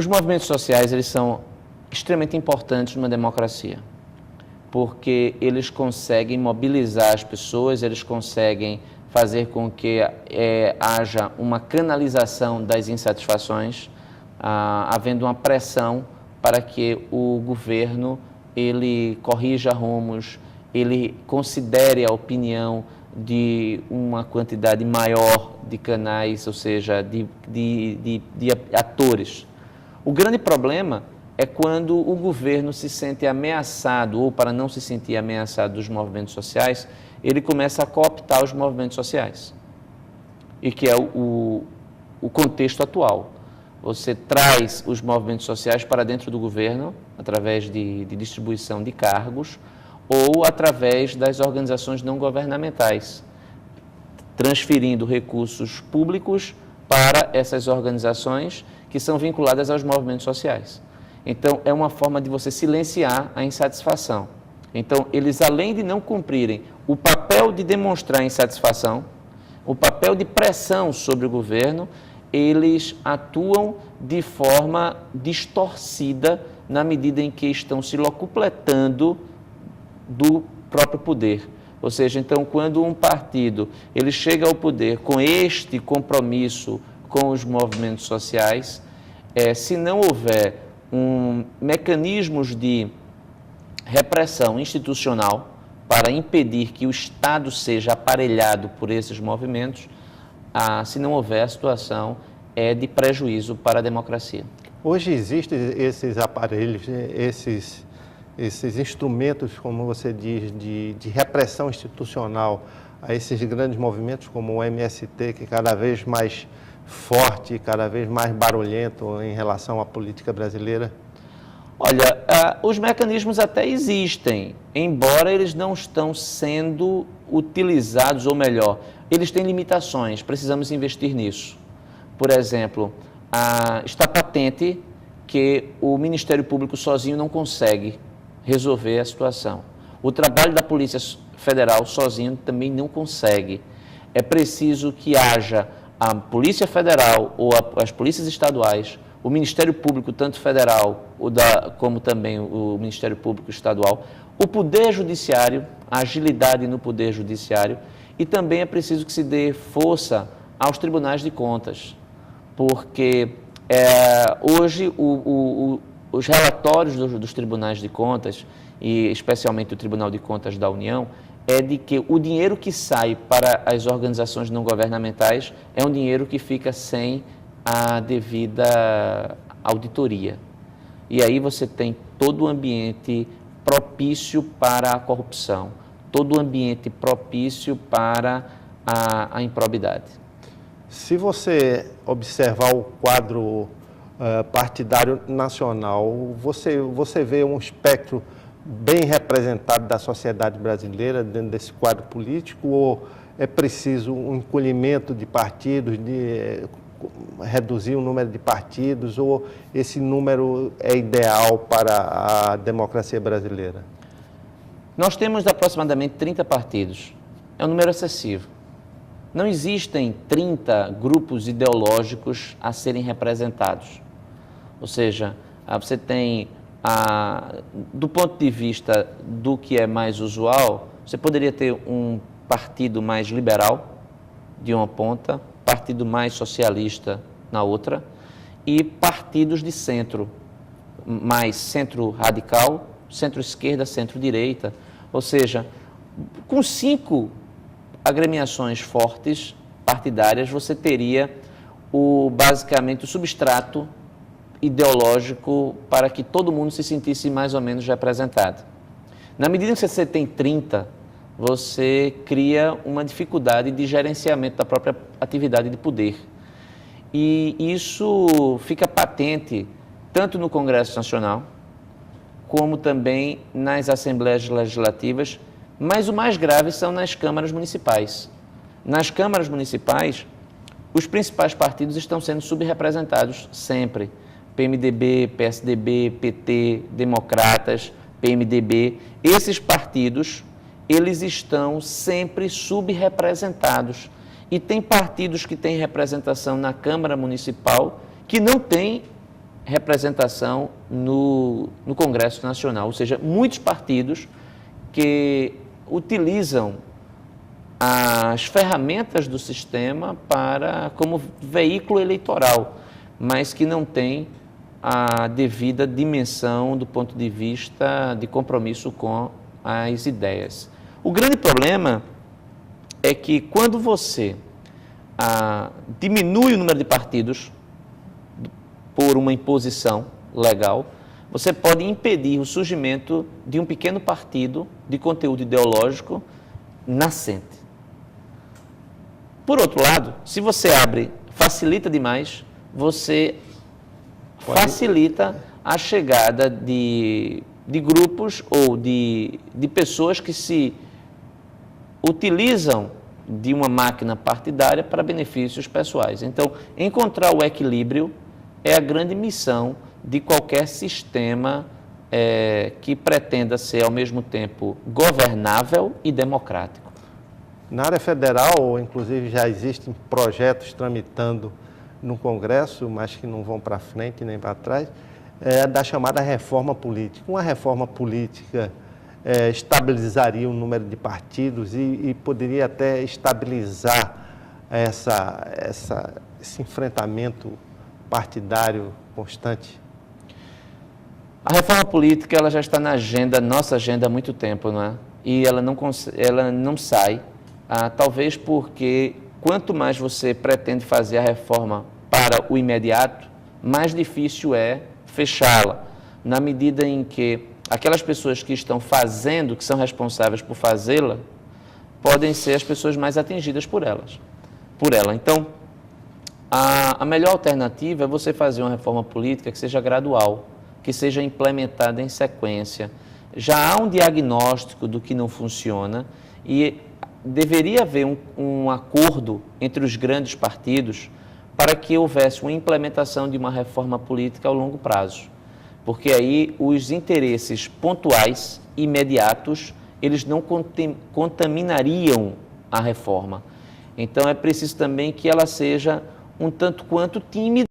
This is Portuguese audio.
Os movimentos sociais, eles são extremamente importantes numa democracia, porque eles conseguem mobilizar as pessoas, eles conseguem fazer com que haja uma canalização das insatisfações, havendo uma pressão para que o governo ele corrija rumos, ele considere a opinião de uma quantidade maior de canais, ou seja, de atores. O grande problema é quando o governo se sente ameaçado, ou para não se sentir ameaçado dos movimentos sociais, ele começa a cooptar os movimentos sociais, e que é o contexto atual. Você traz os movimentos sociais para dentro do governo, através de distribuição de cargos, ou através das organizações não governamentais, transferindo recursos públicos para essas organizações que são vinculadas aos movimentos sociais. Então, é uma forma de você silenciar a insatisfação. Então, eles, além de não cumprirem o papel de demonstrar insatisfação, o papel de pressão sobre o governo, eles atuam de forma distorcida na medida em que estão se locupletando do próprio poder. Ou seja, então, quando um partido ele chega ao poder com este compromisso com os movimentos sociais, se não houver mecanismos de repressão institucional para impedir que o Estado seja aparelhado por esses movimentos, se não houver, a situação é de prejuízo para a democracia. Hoje existem esses aparelhos, esses instrumentos, como você diz, de repressão institucional a esses grandes movimentos como o MST, que é cada vez mais forte, cada vez mais barulhento em relação à política brasileira? Olha, os mecanismos até existem, embora eles não estão sendo utilizados, ou melhor, eles têm limitações, precisamos investir nisso. Por exemplo, está patente que o Ministério Público sozinho não consegue resolver a situação. O trabalho da Polícia Federal sozinho também não consegue. É preciso que haja a Polícia Federal ou as polícias estaduais, o Ministério Público, tanto federal como também o Ministério Público estadual, o Poder Judiciário, a agilidade no Poder Judiciário, e também é preciso que se dê força aos tribunais de contas, porque hoje os relatórios dos tribunais de contas, e especialmente o Tribunal de Contas da União, é de que o dinheiro que sai para as organizações não governamentais é um dinheiro que fica sem a devida auditoria. E aí você tem todo o ambiente propício para a corrupção, todo o ambiente propício para a improbidade. Se você observar o quadro partidário nacional, você vê um espectro bem representado da sociedade brasileira dentro desse quadro político, ou é preciso um encolhimento de partidos, reduzir o número de partidos, ou esse número é ideal para a democracia brasileira? Nós temos aproximadamente 30 partidos. É um número excessivo. Não existem 30 grupos ideológicos a serem representados. Ou seja, você tem, do ponto de vista do que é mais usual, você poderia ter um partido mais liberal, de uma ponta, partido mais socialista na outra, e partidos de centro, mais centro-radical, centro-esquerda, centro-direita. Ou seja, com 5 agremiações fortes, partidárias, você teria basicamente o substrato ideológico para que todo mundo se sentisse mais ou menos representado. Na medida que você tem 30, você cria uma dificuldade de gerenciamento da própria atividade de poder. E isso fica patente tanto no Congresso Nacional, como também nas Assembleias Legislativas, mas o mais grave são nas câmaras municipais. Nas câmaras municipais, os principais partidos estão sendo subrepresentados sempre. PMDB, PSDB, PT, Democratas, PMDB. Esses partidos, eles estão sempre subrepresentados. E tem partidos que têm representação na Câmara Municipal que não têm representação no Congresso Nacional, ou seja, muitos partidos que utilizam as ferramentas do sistema como veículo eleitoral, mas que não têm a devida dimensão do ponto de vista de compromisso com as ideias. O grande problema é que quando você diminui o número de partidos por uma imposição legal, você pode impedir o surgimento de um pequeno partido de conteúdo ideológico nascente. Por outro lado, se você facilita demais, você facilita a chegada de grupos ou de pessoas que se utilizam de uma máquina partidária para benefícios pessoais. Então, encontrar o equilíbrio é a grande missão de qualquer sistema que pretenda ser, ao mesmo tempo, governável e democrático. Na área federal, inclusive, já existem projetos tramitando no Congresso, mas que não vão para frente nem para trás, da chamada reforma política. Uma reforma política estabilizaria o número de partidos e poderia até estabilizar esse enfrentamento partidário constante. A reforma política ela já está na nossa agenda há muito tempo, não é? E ela não sai, talvez porque quanto mais você pretende fazer a reforma para o imediato, mais difícil é fechá-la, na medida em que aquelas pessoas que estão fazendo, que são responsáveis por fazê-la, podem ser as pessoas mais atingidas por ela. Então, a melhor alternativa é você fazer uma reforma política que seja gradual, que seja implementada em sequência. Já há um diagnóstico do que não funciona e deveria haver um acordo entre os grandes partidos para que houvesse uma implementação de uma reforma política ao longo prazo. Porque aí os interesses pontuais, imediatos, eles não contaminariam a reforma. Então é preciso também que ela seja um tanto quanto tímida